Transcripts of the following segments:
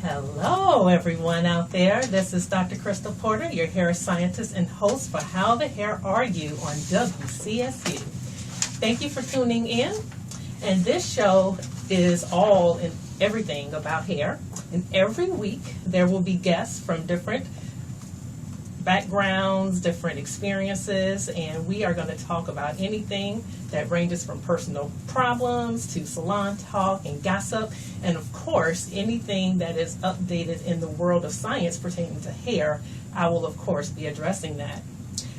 Hello, everyone out there. This is Dr. Crystal Porter, your hair scientist and host for How the Hair Are You on WCSU. Thank you for tuning in. And this show is all and everything about hair. And every week there will be guests from different backgrounds, different experiences, and we are going to talk about anything that ranges from personal problems to salon talk and gossip, and of course anything that is updated in the world of science pertaining to hair. I will of course be addressing that.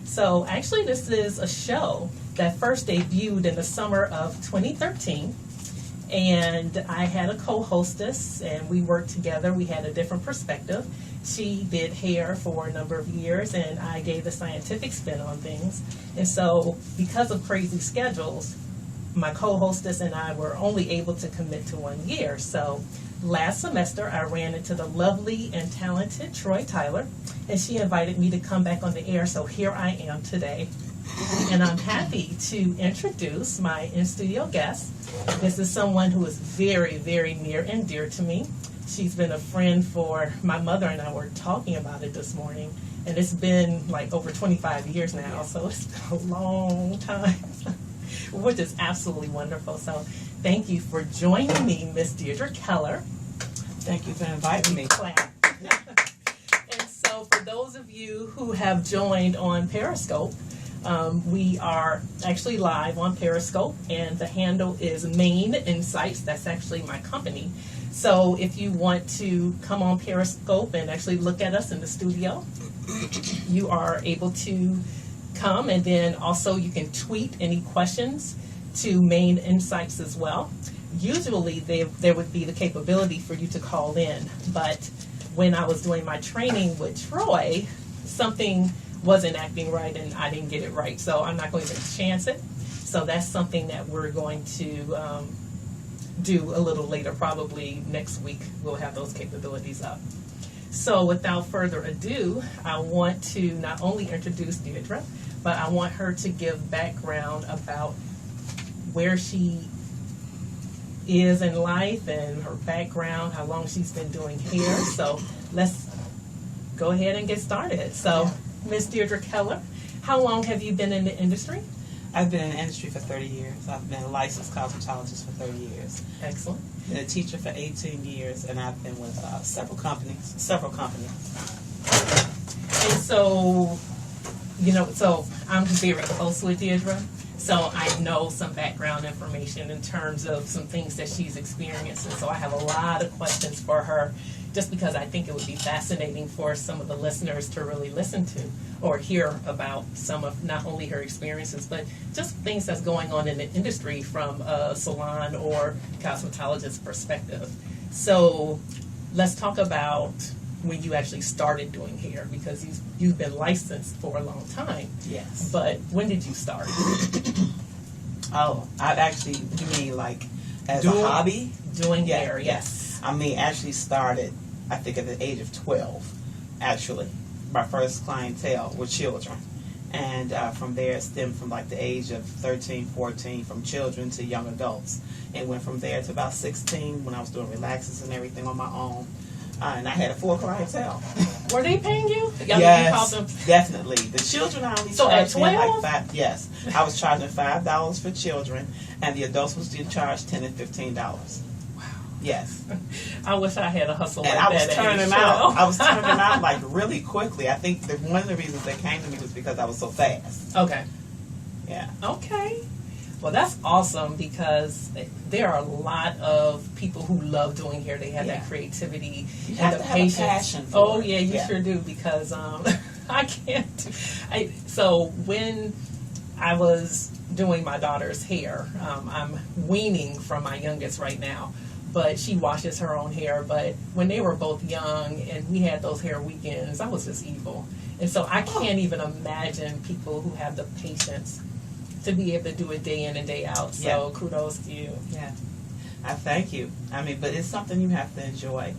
So actually this is a show that first debuted in the summer of 2013, and I had a co-hostess and we worked together. We had a different perspective. She did hair for a number of years, and I gave the scientific spin on things. And so, because of crazy schedules, my co-hostess and I were only able to commit to 1 year. So, last semester, I ran into the lovely and talented Troy Tyler, and she invited me to come back on the air. So, here I am today. And I'm happy to introduce my in-studio guest. This is someone who is very, very near and dear to me. She's been a friend for my mother, and I were talking about it this morning, and it's been like over 25 years now, so it's been a long time, which is absolutely wonderful. So thank you for joining me, Miss Deirdre Keller. Thank you for inviting me. And so for those of you who have joined on Periscope, we are actually live on Periscope, and the handle is Main Insights. That's actually my company. So if you want to come on Periscope and actually look at us in the studio, you are able to come, and then also you can tweet any questions to Main Insights as well. Usually there would be the capability for you to call in, but when I was doing my training with Troy, something wasn't acting right and I didn't get it right, so I'm not going to chance it. So that's something that we're going to do a little later, probably next week. We'll have those capabilities up. So without further ado, I want to not only introduce Deirdre, but I want her to give background about where she is in life and her background, how long she's been doing hair. So let's go ahead and get started. So Miss Deirdre Keller, how long have you been in the industry? I've been in the industry for 30 years. I've been a licensed cosmetologist for 30 years. Excellent. Been a teacher for 18 years, and I've been with several companies. And so, so I'm very close with Deirdre, so I know some background information in terms of some things that she's experienced, and so I have a lot of questions for her, just because I think it would be fascinating for some of the listeners to really listen to or hear about some of not only her experiences, but just things that's going on in the industry from a salon or cosmetologist perspective. So let's talk about when you actually started doing hair, because you've been licensed for a long time. Yes. But when did you start? Oh, you mean like as a hobby? Doing hair, yes. I mean, actually started, I think, at the age of 12, actually. My first clientele were children. And from there, it stemmed from like the age of 13, 14, from children to young adults. And went from there to about 16 when I was doing relaxes and everything on my own. And I had a full clientele. Were they paying you? Yes, definitely. The children I only charged at 12? like $5. Yes, I was charging $5 for children, and the adults was charged $10 and $15. Wow. Yes. I wish I had a hustle and like I was that. turning them out. I was turning them out like really quickly. I think that one of the reasons they came to me was because I was so fast. Okay. Yeah. Okay. Well, that's awesome, because there are a lot of people who love doing hair. They have that creativity you and have the to patience. have a passion for it. You sure do, because I can't. So when I was doing my daughter's hair, I'm weaning from my youngest right now, but she washes her own hair. But when they were both young and we had those hair weekends, I was just evil. And so I can't even imagine people who have the patience to be able to do it day in and day out. So kudos to you. Yeah. I thank you. I mean, but it's something you have to enjoy,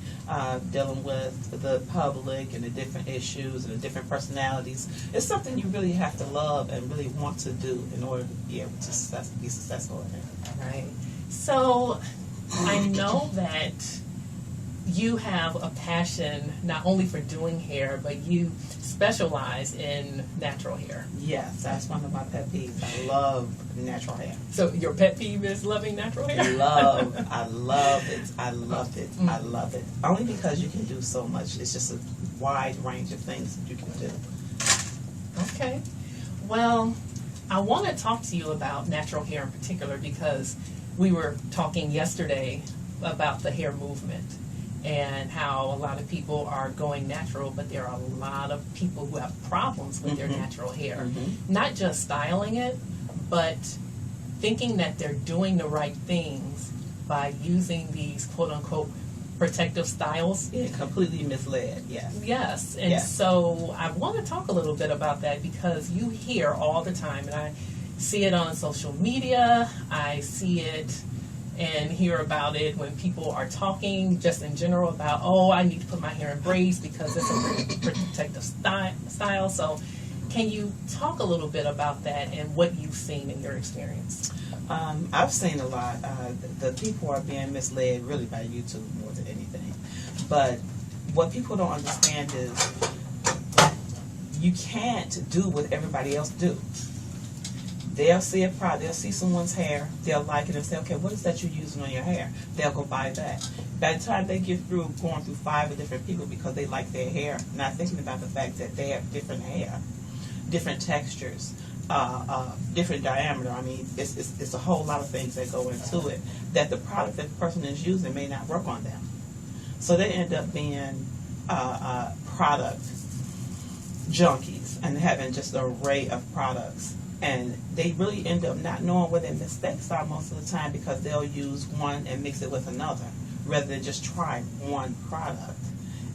dealing with the public and the different issues and the different personalities. It's something you really have to love and really want to do in order to be able to be successful in it. Right. So I know that you have a passion not only for doing hair, but you specialize in natural hair. Yes, that's one of my pet peeves. I love natural hair. So your pet peeve is loving natural hair? I love it. I love it. I love it. Only because you can do so much. It's just a wide range of things that you can do. Okay. Well, I want to talk to you about natural hair in particular because we were talking yesterday about the hair movement and how a lot of people are going natural, but there are a lot of people who have problems with their natural hair. Not just styling it, but thinking that they're doing the right things by using these quote-unquote protective styles. Yeah, completely misled, yes. Yes, and so I want to talk a little bit about that because you hear all the time, and I see it on social media, I see it and hear about it when people are talking just in general about, oh, I need to put my hair in braids because it's a protective style. So can you talk a little bit about that and what you've seen in your experience? I've seen a lot. The people are being misled really by YouTube more than anything. But what people don't understand is you can't do what everybody else do. They'll see a product, they'll see someone's hair, they'll like it and say, okay, what is that you're using on your hair? They'll go buy that. By the time they get through going through 5 different people because they like their hair, not thinking about the fact that they have different hair, different textures, different diameter. I mean, it's a whole lot of things that go into it that the product that the person is using may not work on them. So they end up being product junkies and having just an array of products. And they really end up not knowing where their mistakes are most of the time because they'll use one and mix it with another rather than just try one product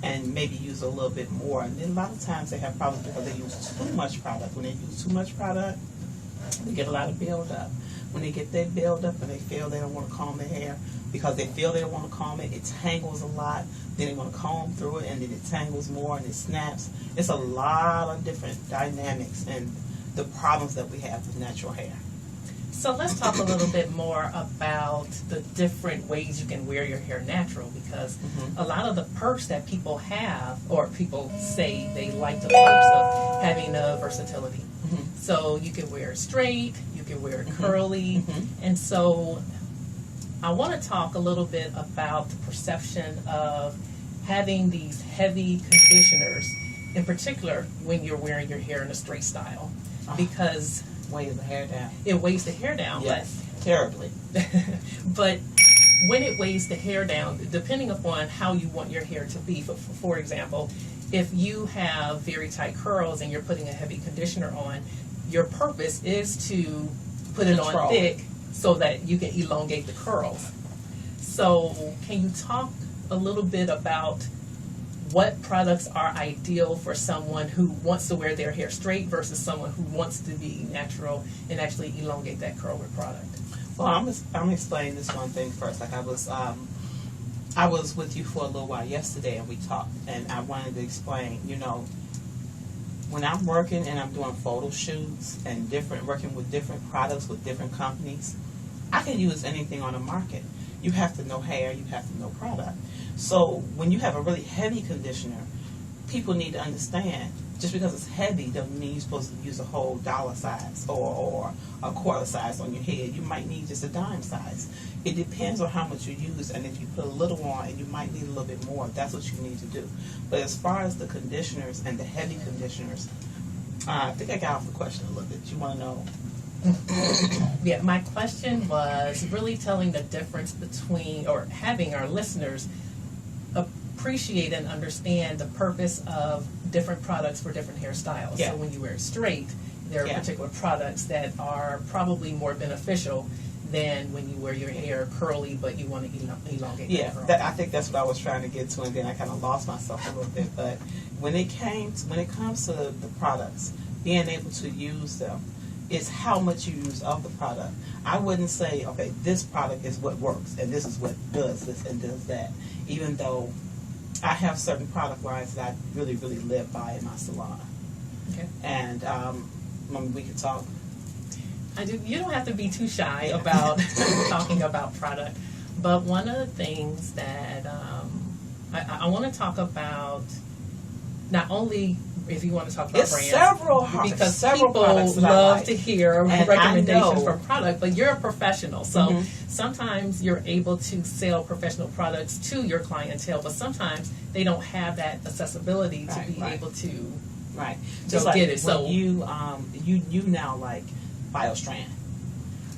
and maybe use a little bit more. And then a lot of times they have problems because they use too much product. When they use too much product, they get a lot of buildup. When they get that buildup and they feel they don't want to comb their hair because they feel they don't want to comb it, it tangles a lot. Then they want to comb through it and then it tangles more and it snaps. It's a lot of different dynamics and the problems that we have with natural hair. So let's talk a little bit more about the different ways you can wear your hair natural because a lot of the perks that people have, or people say they like the perks of having the versatility. So you can wear it straight, you can wear it curly, and so I want to talk a little bit about the perception of having these heavy conditioners, in particular when you're wearing your hair in a straight style. Because weighs the hair down. It weighs the hair down. Yes, terribly. But when it weighs the hair down, depending upon how you want your hair to be, for example, if you have very tight curls and you're putting a heavy conditioner on, your purpose is to put it on thick so that you can elongate the curls. So can you talk a little bit about what products are ideal for someone who wants to wear their hair straight versus someone who wants to be natural and actually elongate that curl with product? Well, I'm gonna explain this one thing first. Like I was with you for a little while yesterday and we talked and I wanted to explain, when I'm working and I'm doing photo shoots and working with different products with different companies, I can use anything on the market. You have to know hair, you have to know product. So when you have a really heavy conditioner, people need to understand just because it's heavy doesn't mean you're supposed to use a whole dollar size or a quarter size on your head. You might need just a dime size. It depends on how much you use, and if you put a little on and you might need a little bit more, that's what you need to do. But as far as the conditioners and the heavy conditioners, I think I got off the question a little bit. You want to know? Yeah, my question was really telling the difference between, or having our listeners appreciate and understand the purpose of different products for different hairstyles. Yeah. So when you wear it straight, there are particular products that are probably more beneficial than when you wear your hair curly but you want to elongate the curl. I think that's what I was trying to get to, and then I kind of lost myself a little bit. But when it comes to the products, being able to use them, is how much you use of the product. I wouldn't say, okay, this product is what works, and this is what does this and does that, even though I have certain product lines that I really, really live by in my salon. Okay. And we could talk. You don't have to be too shy about talking about product, but one of the things that I want to talk about not only if you want to talk about It's brands, because people products that I love like. to hear And recommendations I know- for product, but you're a professional, so Mhm. sometimes you're able to sell professional products to your clientele, but sometimes they don't have that accessibility to Right, be right. able to Right. go Just like get it. when So you now like BioStrand.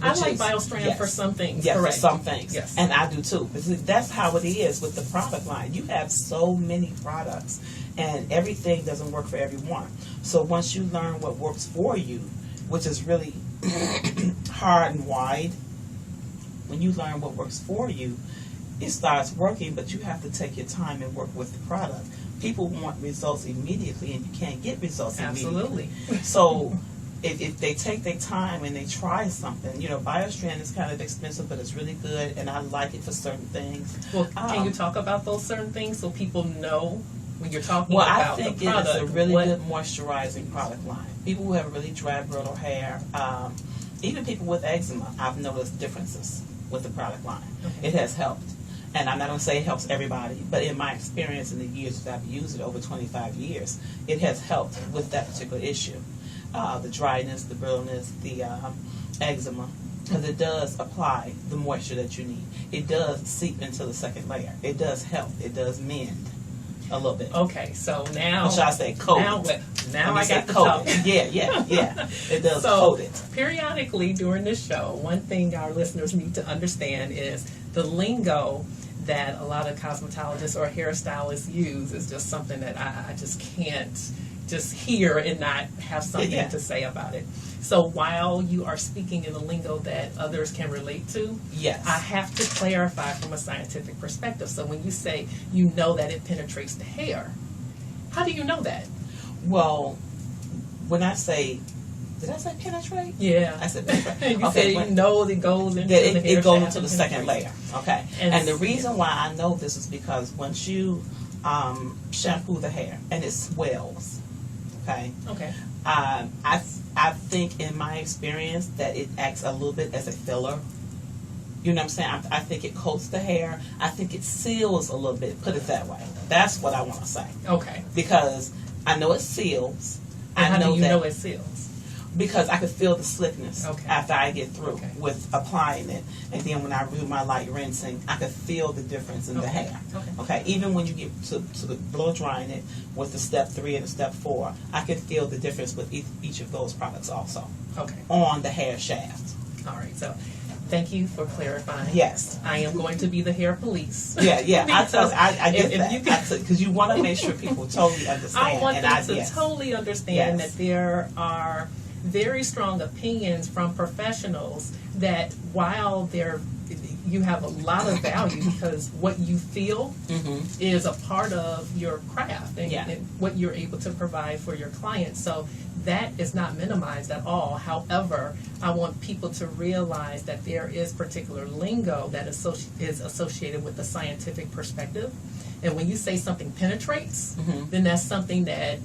I which like is- BioStrand yes. for some things. Yeah, correct. for some things. Yes. And I do too. But see, that's how it is with the product line. You have so many products, and everything doesn't work for everyone. So once you learn what works for you, which is really hard and wide, when you learn what works for you, it starts working, but you have to take your time and work with the product. People want results immediately, and you can't get results immediately. Absolutely. So if they take their time and they try something, BioStrand is kind of expensive, but it's really good, and I like it for certain things. Well, can you talk about those certain things so people know when you're talking Well, about I think the product? it is a really what- good moisturizing product line. People who have really dry, brittle hair, even people with eczema, I've noticed differences with the product line. Okay. It has helped. And I'm not going to say it helps everybody, but in my experience in the years that I've used it, over 25 years, it has helped with that particular issue. The dryness, the brittleness, the eczema, because it does apply the moisture that you need. It does seep into the second layer. It does help. It does mend a little bit. Okay, so now Or should I say coat? now When I you say got to coat talk. it. Yeah. It does So coat it. periodically during this show, one thing our listeners need to understand is the lingo that a lot of cosmetologists or hairstylists use is just something that I just can't just hear and not have something Yeah. to say about it. So while you are speaking in the lingo that others can relate to, Yes. I have to clarify from a scientific perspective. So when you say you know that it penetrates the hair, how do you know that? Well, when I say, did I say penetrate? Yeah. I said penetrate. You Okay, say when- you know it goes into that the hair it goes shaft into the and second layer. penetrates. Okay. And And the reason why I know this is because once you shampoo the hair and it swells, okay, Okay. I think in my experience that it acts a little bit as a filler. You know what I'm saying? I think it coats the hair. I think it seals a little bit. Put it that way. That's what I want to say. Okay. Because I know it seals. And I how know do you that know it seals? because I could feel the slickness Okay. after I get through Okay. with applying it. And then when I do my light rinsing, I could feel the difference in the Okay. hair. Okay. Okay, even when you get to the blow drying it with the step 3 and the step 4, I could feel the difference with each of those products also Okay. on the hair shaft. All right. So thank you for clarifying. Yes. I am going to be the hair police. Yeah. I Because get if that. you can- Because you want to make sure people totally understand. I want and them to yes. totally understand Yes. that there are very strong opinions from professionals that while you have a lot of value because what you feel Mhm. is a part of your craft and, Yeah. and what you're able to provide for your clients. So that is not minimized at all. However, I want people to realize that there is particular lingo that is associated with the scientific perspective. And when you say something penetrates, Mhm. then that's something that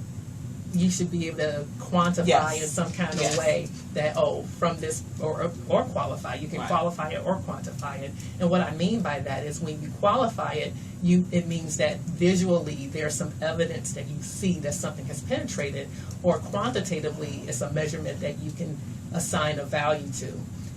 you should be able to quantify Yes. in some kind of Yes. way that, from this, or qualify. You can Right. qualify it or quantify it. And what I mean by that is when you qualify it, it means that visually there's some evidence that you see that something has penetrated, or quantitatively it's a measurement that you can assign a value to.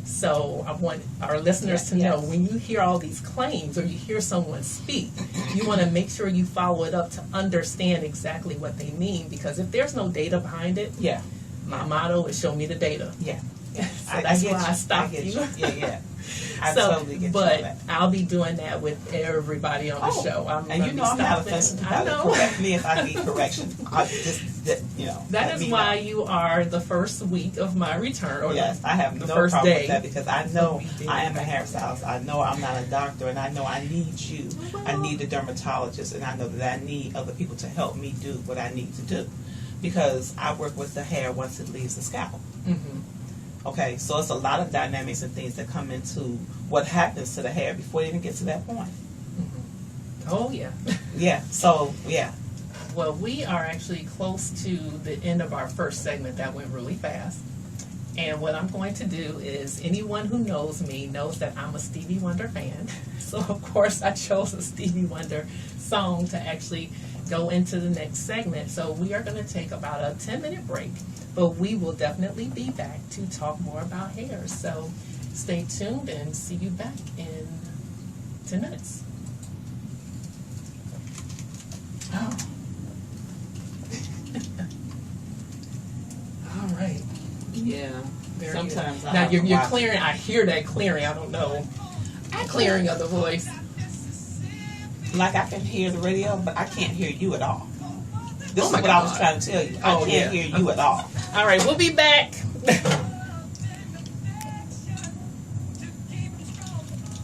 So I want our listeners to know Yes. when you hear all these claims or you hear someone speak, you want to make sure you follow it up to understand exactly what they mean, because if there's no data behind it, Yeah. my motto is show me the data. Yeah. So that's get why I you. stopped get you. Yeah. I So, totally get but you on that. I'll be doing that with everybody on the Oh, show. and gonna you be know I'm not stopping. offensive to I that. know. Correct me if I need correction. That let is me why know. you are the first week of my return, or Yes, I have the no first problem day. with that because I know We did. I am a hairstylist. I know I'm not a doctor, and I know I need you. I need a dermatologist, and I know that I need other people to help me do what I need to do because I work with the hair once it leaves the scalp. Mhm. Okay, so it's a lot of dynamics and things that come into what happens to the hair before it even gets to that point. Oh yeah. Yeah, so, yeah. Well, we are actually close to the end of our first segment. That went really fast. And what I'm going to do is, anyone who knows me knows that I'm a Stevie Wonder fan. So, of course, I chose a Stevie Wonder song to actually go into the next segment. So we are going to take about a 10-minute break, but we will definitely be back to talk more about hair. So stay tuned and see you back in 10 minutes. Oh. All right. Yeah. Very Sometimes good. I Now have you're to watch clearing. I hear that clearing. I don't know. Clearing of the voice. Like I can hear the radio, but I can't hear you at all. This Oh is my what I was God. trying to tell you. Oh, I can't yeah. hear you at all. All right, we'll be back.